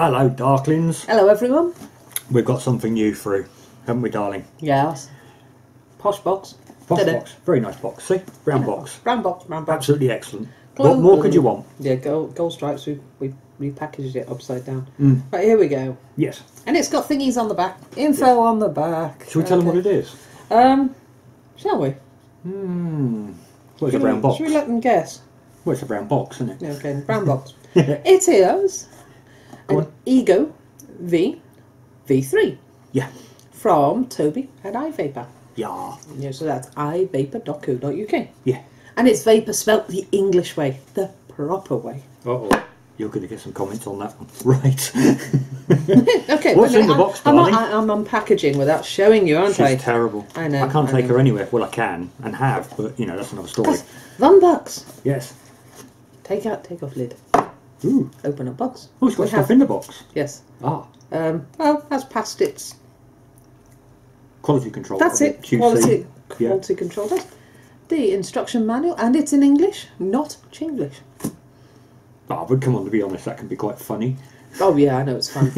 Hello, Darklings. Hello, everyone. We've got something new through, haven't we, darling? Yes. Posh box. Posh box. Very nice box. See? Brown box. Brown box, brown box. Absolutely excellent. What more could you want? Yeah, gold stripes. We repackaged it upside down. Mm. Right, here we go. Yes. And it's got thingies on the back. Info on the back. Shall we tell them what it is? Shall we? Well, it's a brown box. Should we let them guess? Well, it's a brown box, isn't it? Yeah, okay, brown box. It is an Ego V3. Yeah. From Toby at iVapor. Yeah. Yeah, so that's ivapor.co.uk. Yeah. And it's vapor spelt the English way, the proper way. Uh-oh. You're going to get some comments on that one. Right. Okay. What's in the box, darling? I'm unpackaging without showing you, aren't I? She's terrible. I know. I can't take her anywhere. Well, I can and have, but, you know, that's another story. $1. Yes. Take off lid. Ooh. Open up box. Oh, it's got stuff in the box. Yes. Ah. Well, that's past its... Quality control. That's it. QC. Quality control. That's the instruction manual, and it's in English, not Chinglish. Oh, but come on, to be honest, that can be quite funny. Oh yeah, I know, it's fun.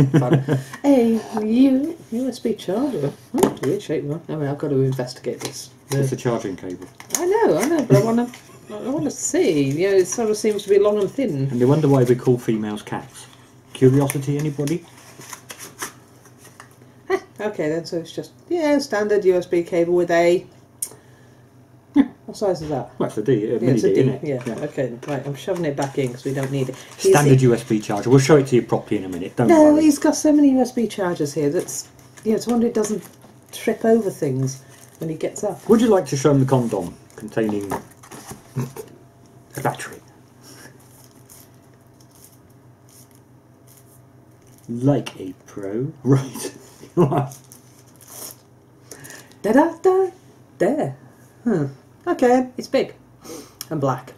A USB charger. Oh, weird shape one. I mean, I've got to investigate this. It's a charging cable. I know, but I want to see. You know, it sort of seems to be long and thin. And they wonder why we call females cats. Curiosity, anybody? Okay then, so it's just standard USB cable with a. What size is that? Well, it's a D, a Yeah, mini it's a D, D. isn't it? Yeah. Okay. Right. I'm shoving it back in because we don't need it. Standard USB charger. We'll show it to you properly in a minute. Don't No, worry. he's got so many USB chargers here. That's it's wonder it doesn't trip over things when he gets up. Would you like to show them the condom containing a battery? Like a pro. Right. Da-da-da. There. Okay, it's big and black.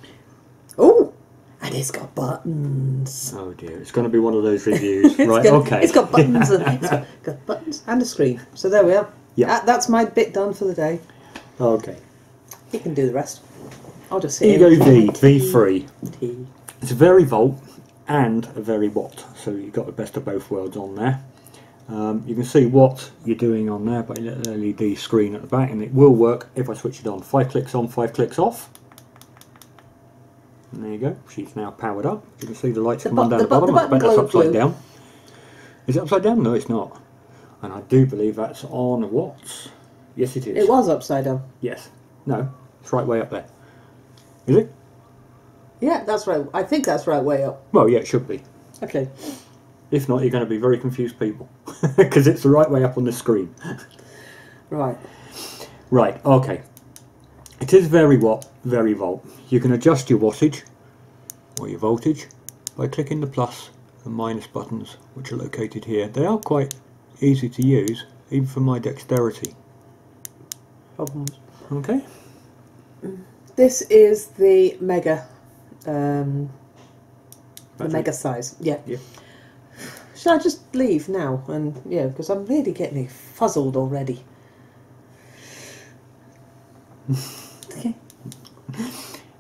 Oh, and it's got buttons. Oh dear, it's going to be one of those reviews. Right, okay. It's got buttons and it's got buttons and a screen. So there we are. Yeah. That's my bit done for the day. Okay. You can do the rest. I'll just sit Ego here. V3. Tea. It's a very volt and a very watt, so you've got the best of both worlds on there. You can see what you're doing on there by a little LED screen at the back, and it will work if I switch it on. 5 clicks on, 5 clicks off. And there you go, she's now powered up. You can see the lights come on down the bottom. I bet that's upside down. Is it upside down? No, it's not. And I do believe that's on watts. Yes, it is. It was upside down. Yes. No, it's right way up there. Is it? Yeah, that's right. I think that's right way up. Well, yeah, it should be. Okay. If not, you're going to be very confused people. Because it's the right way up on the screen. Right. Right, okay. It is very watt, very volt. You can adjust your wattage or your voltage by clicking the plus and minus buttons, which are located here. They are quite easy to use, even for my dexterity. Problems. Okay. This is the mega, the mega size. Yeah. Yeah. Shall I just leave now? And because I'm really getting fuzzled already. Okay.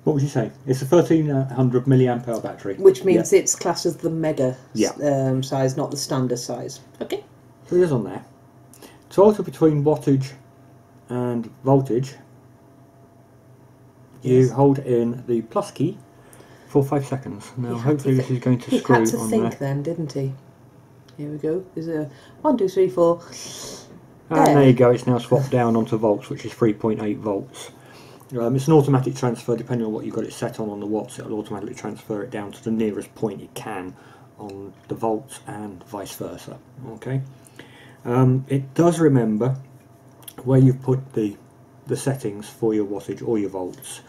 What would you say? It's a 1300 milliamp hour battery. Which means it's classed as the mega Yeah. size, not the standard size. Okay. So it is on there. To alter between wattage and voltage, you hold in the plus key for 5 seconds. Now hopefully this is going to screw on there. He had to think then, didn't he? Here we go. There's a 1, 2, 3, 4. And there you go, it's now swapped down onto volts, which is 3.8 volts. It's an automatic transfer. Depending on what you've got it set on the watts, it'll automatically transfer it down to the nearest point it can on the volts and vice versa. Okay. It does remember where you've put the settings for your wattage or your volts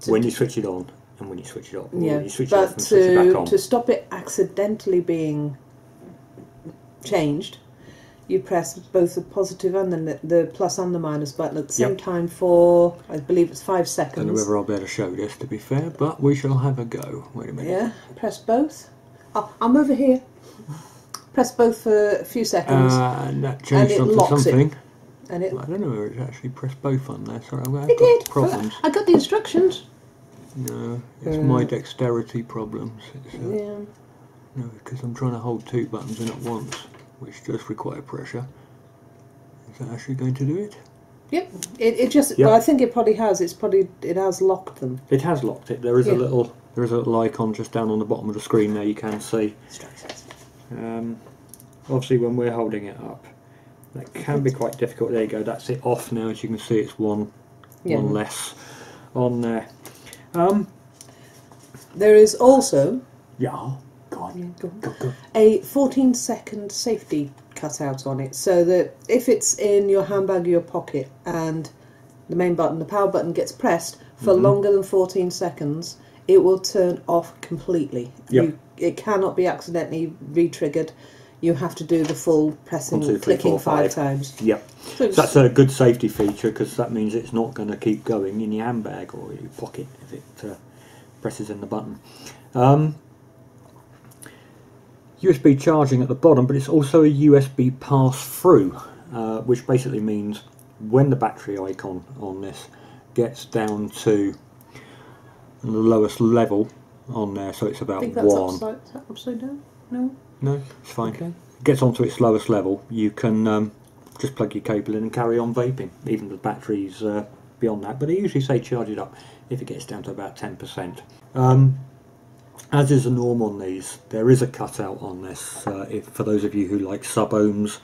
when you switch it on and when you switch it off. Yeah, when you switch it off but and switch it back on. to stop it accidentally being changed, you press both the positive and the plus and the minus button at the same time for, I believe it's 5 seconds. I don't know whether I'll be able to show this, to be fair, but we shall have a go. Wait a minute. Yeah, press both. Oh, I'm over here. Press both for a few seconds. And that changed and it onto locks something. It. And it, I don't know whether it's actually pressed both on there. Sorry, I've it did. got problems. I got the instructions. No, it's my dexterity problems. Yeah. No, because I'm trying to hold two buttons in at once, which does require pressure. Is that actually going to do it? Yep. It just. Yep. Well, I think it probably has. It has locked them. It has locked it. There is a little icon just down on the bottom of the screen there. You can see. Obviously, when we're holding it up, that can be quite difficult. There you go. That's it off now. As you can see, it's one less on there. There is also. Yeah. Go on. Go. A 14-second safety cutout on it, so that if it's in your handbag or your pocket and the main button, the power button, gets pressed for longer than 14 seconds, it will turn off completely. Yep. It cannot be accidentally re-triggered. You have to do the full pressing, 1, 2, 3, clicking 4, 5 times. Yep. So that's a good safety feature, because that means it's not going to keep going in your handbag or your pocket if it presses in the button. USB charging at the bottom, but it's also a USB pass-through, which basically means when the battery icon on this gets down to the lowest level on there, so it's about I think that's 1. is that upside down? No? No, it's fine. Okay. Gets onto its lowest level, you can just plug your cable in and carry on vaping, even with batteries beyond that. But they usually say charge it up if it gets down to about 10%. As is the norm on these, there is a cutout on this. For those of you who like sub-ohms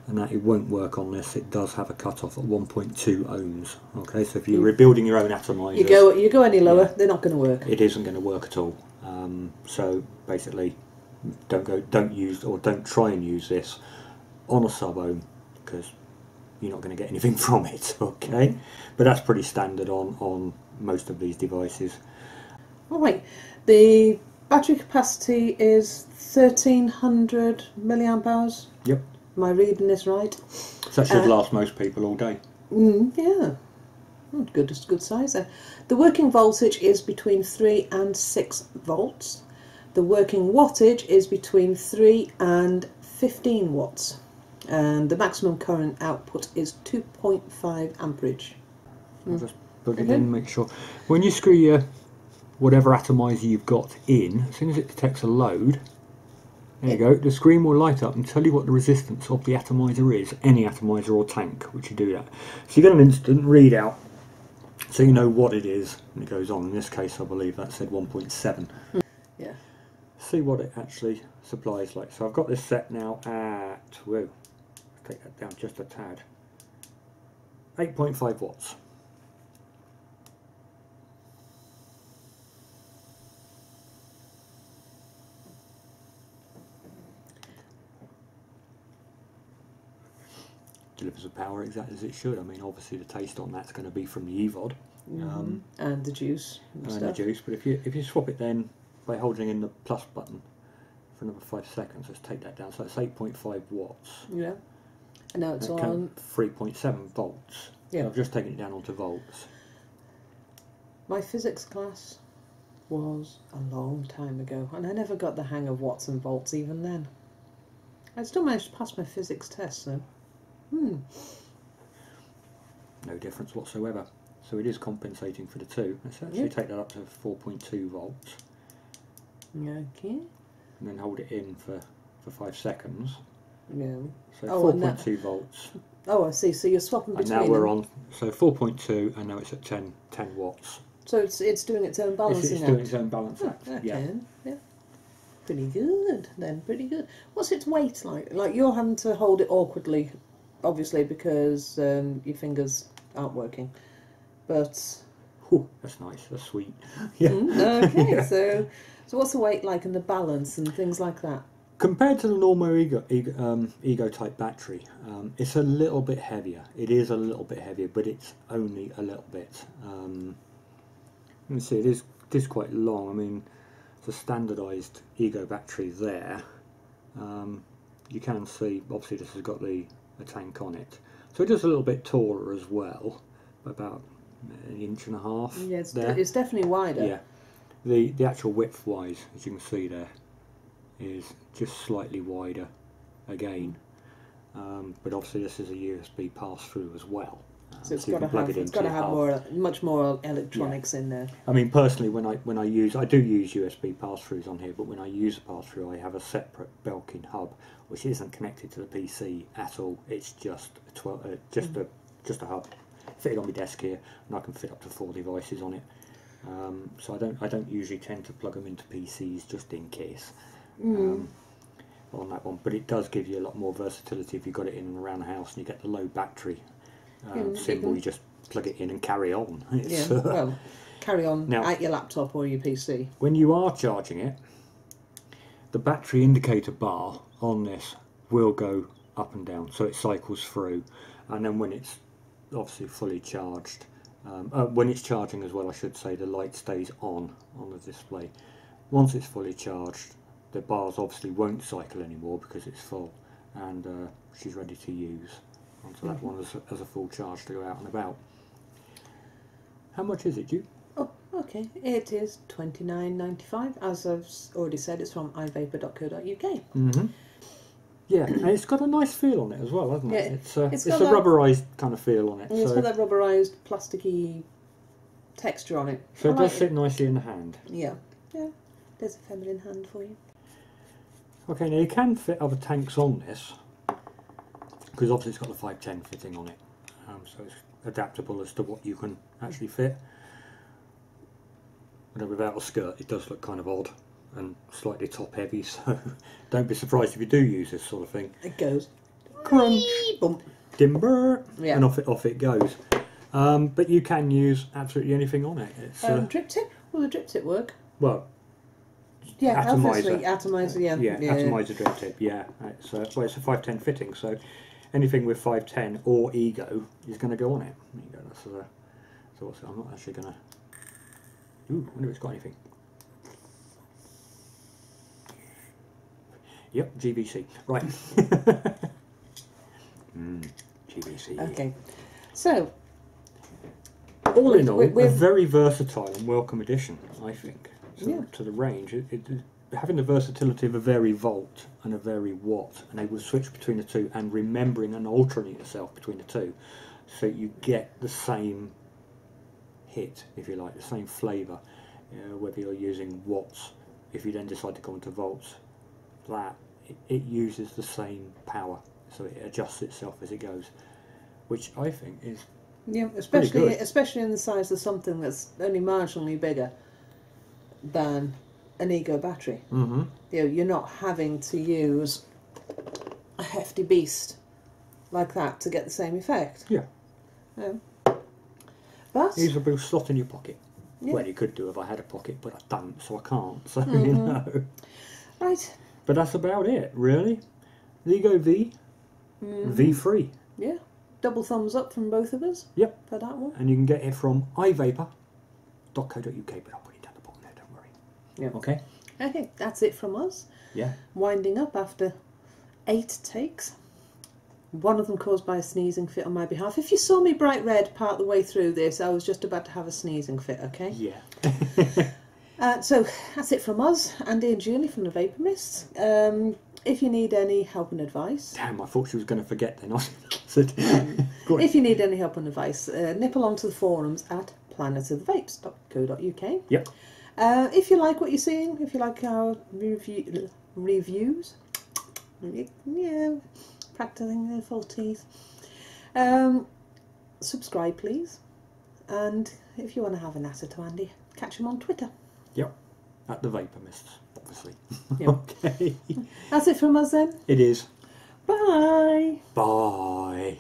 and that, it won't work on this. It does have a cutoff at 1.2 ohms. Okay, so if you're rebuilding your own atomizers, you go any lower, they're not going to work. It isn't going to work at all. So basically, don't use or don't try and use this on a sub-ohm, because you're not going to get anything from it. Okay, but that's pretty standard on most of these devices. All right, the battery capacity is 1300 milliamp hours. Yep. Am I reading this right? So that should last most people all day. Yeah. Good size there. The working voltage is between 3 and 6 volts. The working wattage is between 3 and 15 watts. And the maximum current output is 2.5 amperage. I'll just plug it in, make sure. When you screw your whatever atomizer you've got in, as soon as it detects a load, there you go, the screen will light up and tell you what the resistance of the atomizer is, any atomizer or tank, which you do that. So you get an instant readout, so you know what it is, and it goes on. In this case, I believe that said 1.7. Yeah. See what it actually supplies like. So I've got this set now at, whoa, take that down just a tad, 8.5 watts. Delivers the power exactly as it should. I mean, obviously the taste on that's going to be from the EVOD and the juice and the juice. But if you swap it then by holding in the plus button for another 5 seconds, let's take that down. So it's 8.5 watts. Yeah. And now it's on 3.7 volts. Yeah. So I've just taken it down onto volts. My physics class was a long time ago, and I never got the hang of watts and volts even then. I still managed to pass my physics test, though. No difference whatsoever. So it is compensating for the two. Let's actually take that up to 4.2 volts. Okay. And then hold it in for 5 seconds. Yeah. So 4.2 volts. Oh, I see. So you're swapping between And now we're on, so 4.2, and now it's at 10 watts. So it's doing its own balancing It's doing its own balance act. Okay. Yeah. Pretty good then. Pretty good. What's its weight like? Like you're having to hold it awkwardly, obviously, because your fingers aren't working. But that's nice. That's sweet. Okay. Yeah. So what's the weight like and the balance and things like that? Compared to the normal Ego type battery, it's a little bit heavier. It is a little bit heavier, but it's only a little bit. You can see it is quite long. I mean, it's a standardised Ego battery there. You can see, obviously, this has got a tank on it, so it is a little bit taller as well, about an inch and a half. Yeah, it's definitely wider. Yeah, the actual width wise, as you can see there, is just slightly wider again, but obviously this is a USB pass through as well. So it's so you got to can plug have it it's into got to your have hub. much more electronics in there. I mean, personally, when I do use USB pass-throughs on here, but when I use a pass-through, I have a separate Belkin hub, which isn't connected to the PC at all. It's just just a hub fitted on my desk here, and I can fit up to 4 devices on it. So I don't usually tend to plug them into PCs just in case on that one. But it does give you a lot more versatility if you've got it in and around the house, and you get the low battery symbol. You just plug it in and carry on. It's, well, carry on now, at your laptop or your PC. When you are charging it, the battery indicator bar on this will go up and down, so it cycles through, and then when it's obviously fully charged, when it's charging as well, I should say, the light stays on the display. Once it's fully charged, the bars obviously won't cycle anymore because it's full, and she's ready to use onto that one as a full charge to go out and about. How much is it, Jude? Oh, okay. It is $29.95. As I've already said, it's from ivapor.co.uk. Yeah, and it's got a nice feel on it as well, hasn't it? It's a got that rubberised kind of feel on it. It's got that rubberised, plasticky texture on it. So it does sit nicely in the hand. Yeah, there's a feminine hand for you. Okay, now you can fit other tanks on this, because obviously it's got the 510 fitting on it, so it's adaptable as to what you can actually fit. But without a skirt, it does look kind of odd and slightly top heavy, so don't be surprised if you do use this sort of thing. It goes crunch, bump, dimber, and off it goes. But you can use absolutely anything on it. It's drip tip. Will the drip tip work? Well, yeah, atomizer, atomizer, drip tip. Yeah, it's well, it's a 510 fitting, so anything with 510 or Ego is going to go on it. There you go. So I'm not actually going to. Ooh, I wonder if it's got anything. Yep, GBC. Right. GBC. Okay. So, all in all, a very versatile and welcome addition, I think, to the range. Having the versatility of a vary volt and a vary watt, and able to switch between the two, and remembering and altering yourself between the two, so you get the same hit, if you like, the same flavour, whether you're using watts. If you then decide to go into volts, it uses the same power, so it adjusts itself as it goes, which I think is especially in the size of something that's only marginally bigger than an Ego battery. You're not having to use a hefty beast like that to get the same effect. But use a bit of slot in your pocket. Well, you could do if I had a pocket, but I don't, so I can't. So you know. Right. But that's about it, really. The Ego V, V3. Yeah. Double thumbs up from both of us. Yep. For that one. And you can get it from ivapor.co.uk, but I'll put it down the bottom there, don't worry. Yeah. Okay. Okay, that's it from us. Yeah. Winding up after 8 takes. One of them caused by a sneezing fit on my behalf. If you saw me bright red part the way through this, I was just about to have a sneezing fit, okay? Yeah. So that's it from us, Andy and Julie from the Vapor Mists. If you need any help and advice... Damn, I thought she was going to forget then. If you need any help and advice, nip along to the forums at planetofthevapes.co.uk. Yep. If you like what you're seeing, if you like our reviews, practicing their full teeth, subscribe please, and if you want to have a natter to Andy, catch him on Twitter. Yep, at the Vapor Mists, obviously. Yep. Okay. That's it from us then. It is. Bye. Bye.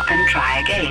up and try again.